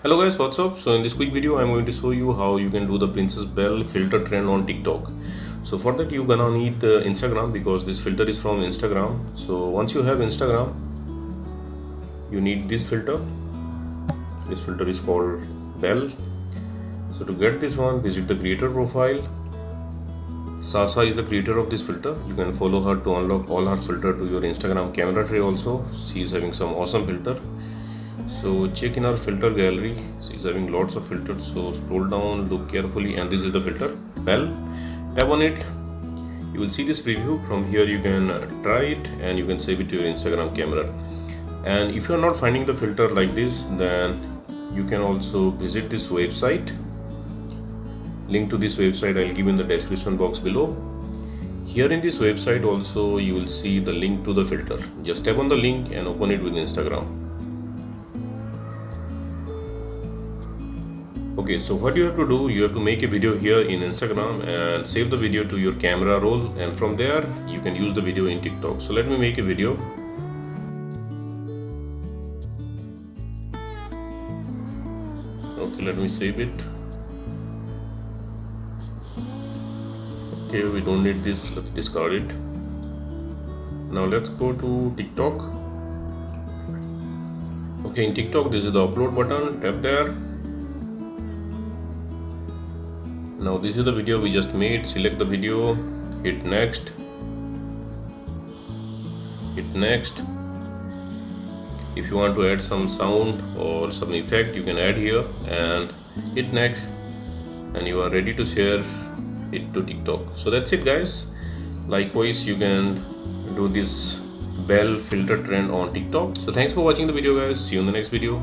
Hello guys, what's up? So in this quick video I'm going to show you how you can do the Princess Belle filter trend on TikTok. So for that you're gonna need Instagram, because this filter is from Instagram. So once you have Instagram, you need this filter. This filter is called Belle. So to get this one, visit the creator profile. Sasa is the creator of this filter. You can follow her to unlock all her filter to your Instagram camera tray also. She is having some awesome filter. So check in our filter gallery. She's having lots of filters. So scroll down, look carefully, and this is the filter Belle. Tap on it. You will see this preview. From here you can try it and you can save it to your Instagram camera. And if you are not finding the filter like this, then you can also visit this website. Link to this website I'll give in the description box below. Here in this website also you will see the link to the filter. Just tap on the link and open it with Instagram. Okay, so what you have to do, you have to make a video here in Instagram and save the video to your camera roll, and from there you can use the video in TikTok. So let me make a video. Okay, let me save it. Okay, we don't need this, let's discard it. Now let's go to TikTok. Okay, in TikTok this is the upload button, tap there. Now this is the video we just made. Select the video, hit next, If you want to add some sound or some effect, you can add here and hit next, and you are ready to share it to TikTok. So that's it guys. Likewise you can do this Belle filter trend on TikTok. So thanks for watching the video guys. See you in the next video.